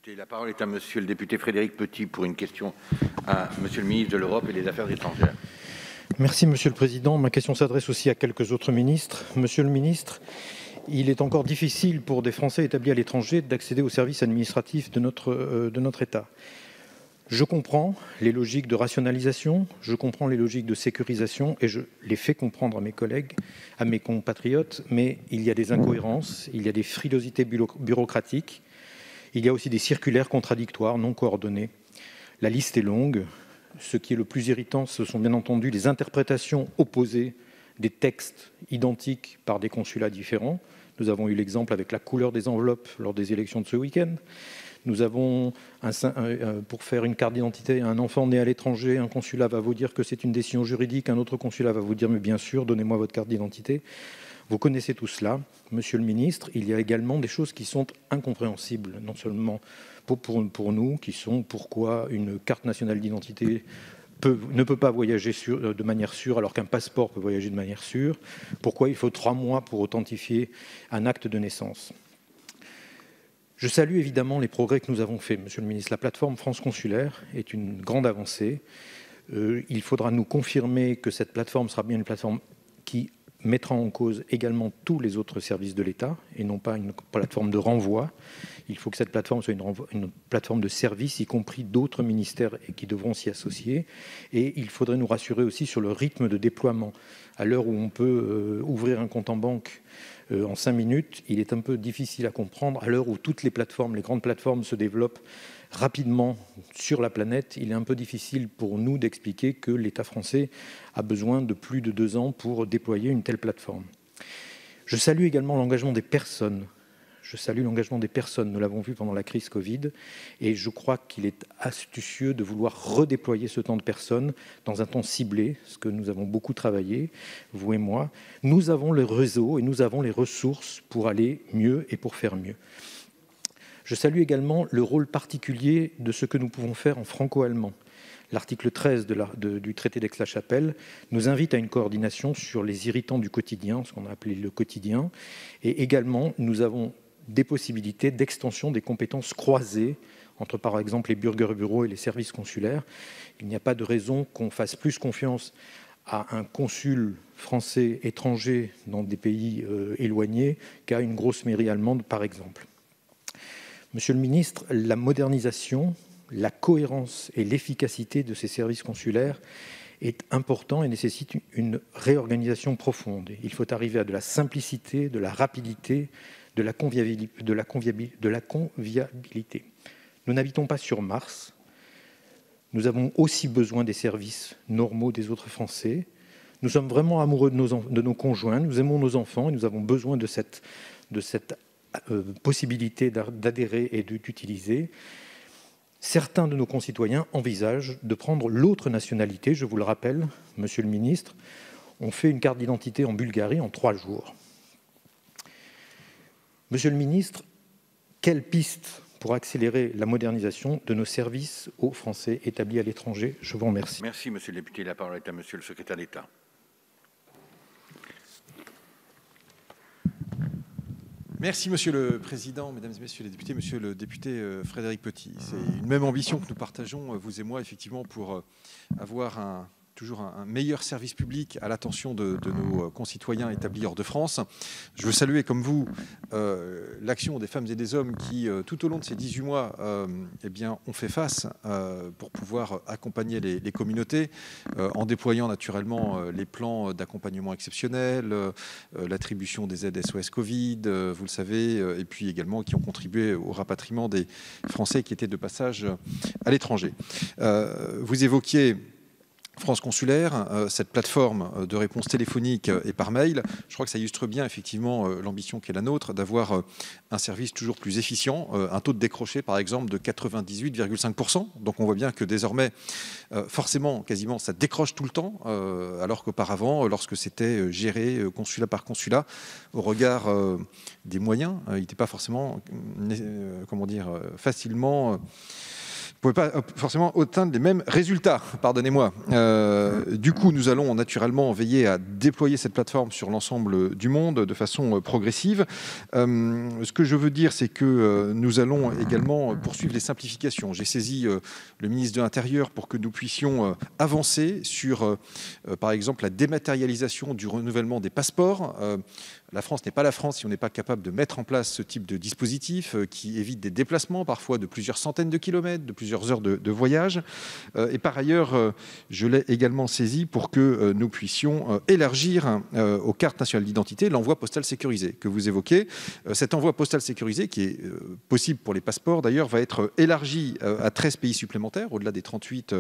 député. La parole est à monsieur le député Frédéric Petit pour une question à monsieur le ministre de l'Europe et des Affaires étrangères. Merci Monsieur le Président. Ma question s'adresse aussi à quelques autres ministres. Monsieur le ministre, il est encore difficile pour des Français établis à l'étranger d'accéder aux services administratifs de notre État. Je comprends les logiques de rationalisation, je comprends les logiques de sécurisation et je les fais comprendre à mes collègues, à mes compatriotes, mais il y a des incohérences, il y a des frilosités bureaucratiques, il y a aussi des circulaires contradictoires, non coordonnées. La liste est longue. Ce qui est le plus irritant, ce sont bien entendu les interprétations opposées des textes identiques par des consulats différents. Nous avons eu l'exemple avec la couleur des enveloppes lors des élections de ce week-end. Nous avons, pour faire une carte d'identité à un enfant né à l'étranger, un consulat va vous dire que c'est une décision juridique, un autre consulat va vous dire « mais bien sûr, donnez-moi votre carte d'identité ». Vous connaissez tout cela. Monsieur le ministre, il y a également des choses qui sont incompréhensibles, non seulement pour nous, qui sont pourquoi une carte nationale d'identité ne peut pas voyager de manière sûre alors qu'un passeport peut voyager de manière sûre, pourquoi il faut 3 mois pour authentifier un acte de naissance. Je salue évidemment les progrès que nous avons faits, monsieur le ministre. La plateforme France Consulaire est une grande avancée. Il faudra nous confirmer que cette plateforme sera bien une plateforme qui mettra en cause également tous les autres services de l'État et non pas une plateforme de renvoi. Il faut que cette plateforme soit une plateforme de service, y compris d'autres ministères qui devront s'y associer. Et il faudrait nous rassurer aussi sur le rythme de déploiement. À l'heure où on peut ouvrir un compte en banque en 5 minutes, il est un peu difficile à comprendre. À l'heure où toutes les plateformes, les grandes plateformes se développent rapidement sur la planète, il est un peu difficile pour nous d'expliquer que l'État français a besoin de plus de 2 ans pour déployer une telle plateforme. Je salue également l'engagement des personnes. Nous l'avons vu pendant la crise Covid, et je crois qu'il est astucieux de vouloir redéployer ce temps de personnes dans un temps ciblé, ce que nous avons beaucoup travaillé, vous et moi. Nous avons le réseau et nous avons les ressources pour aller mieux et pour faire mieux. Je salue également le rôle particulier de ce que nous pouvons faire en franco-allemand. L'article 13 du traité d'Aix-la-Chapelle nous invite à une coordination sur les irritants du quotidien, ce qu'on a appelé le quotidien. Et également, nous avons des possibilités d'extension des compétences croisées entre, par exemple, les Bürgerbureaux et les services consulaires. Il n'y a pas de raison qu'on fasse plus confiance à un consul français étranger dans des pays éloignés qu'à une grosse mairie allemande, par exemple. Monsieur le ministre, la modernisation, la cohérence et l'efficacité de ces services consulaires est important et nécessite une réorganisation profonde. Il faut arriver à de la simplicité, de la rapidité, de la convivialité. Nous n'habitons pas sur Mars. Nous avons aussi besoin des services normaux des autres Français. Nous sommes vraiment amoureux de nos conjoints, nous aimons nos enfants et nous avons besoin de cette possibilité d'adhérer et d'utiliser. Certains de nos concitoyens envisagent de prendre l'autre nationalité. Je vous le rappelle, monsieur le ministre, on fait une carte d'identité en Bulgarie en 3 jours. Monsieur le ministre, quelle piste pour accélérer la modernisation de nos services aux Français établis à l'étranger? Je vous remercie. Merci, monsieur le député. La parole est à monsieur le secrétaire d'État. Merci, Monsieur le Président, Mesdames et Messieurs les députés, Monsieur le député Frédéric Petit. C'est une même ambition que nous partageons, vous et moi, effectivement, pour avoir toujours un meilleur service public à l'attention de nos concitoyens établis hors de France. Je veux saluer, comme vous, l'action des femmes et des hommes qui, tout au long de ces 18 mois, ont fait face pour pouvoir accompagner les communautés, en déployant naturellement les plans d'accompagnement exceptionnel, l'attribution des aides SOS Covid, vous le savez, et puis également qui ont contribué au rapatriement des Français qui étaient de passage à l'étranger. Vous évoquiez France Consulaire, cette plateforme de réponse téléphonique et par mail. Je crois que ça illustre bien effectivement l'ambition qui est la nôtre d'avoir un service toujours plus efficient, un taux de décroché par exemple de 98,5%. Donc on voit bien que désormais, forcément, quasiment, ça décroche tout le temps, alors qu'auparavant, lorsque c'était géré consulat par consulat, au regard des moyens, il n'était pas forcément, facilement pouvez pas forcément atteindre les mêmes résultats, pardonnez-moi. Du coup, nous allons naturellement veiller à déployer cette plateforme sur l'ensemble du monde de façon progressive. Ce que je veux dire, c'est que nous allons également poursuivre les simplifications. J'ai saisi le ministre de l'Intérieur pour que nous puissions avancer sur, par exemple, la dématérialisation du renouvellement des passeports. La France n'est pas la France si on n'est pas capable de mettre en place ce type de dispositif qui évite des déplacements, parfois de plusieurs centaines de kilomètres, de plusieurs heures de voyage. Et par ailleurs, je l'ai également saisi pour que nous puissions élargir aux cartes nationales d'identité l'envoi postal sécurisé que vous évoquez. Cet envoi postal sécurisé, qui est possible pour les passeports d'ailleurs, va être élargi à 13 pays supplémentaires, au-delà des 38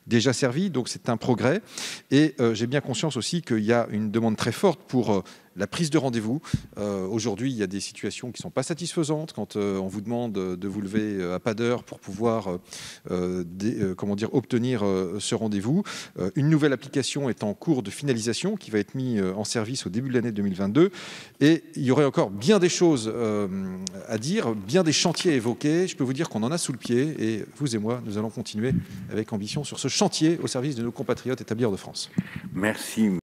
déjà servis. Donc c'est un progrès. Et j'ai bien conscience aussi qu'il y a une demande très forte pour la prise de rendez-vous. Aujourd'hui, il y a des situations qui ne sont pas satisfaisantes quand on vous demande de vous lever à pas d'heure pour pouvoir obtenir ce rendez-vous. Une nouvelle application est en cours de finalisation qui va être mise en service au début de l'année 2022. Et il y aurait encore bien des choses à dire, bien des chantiers à évoquer. Je peux vous dire qu'on en a sous le pied et vous et moi, nous allons continuer avec ambition sur ce chantier au service de nos compatriotes établis hors de France. Merci.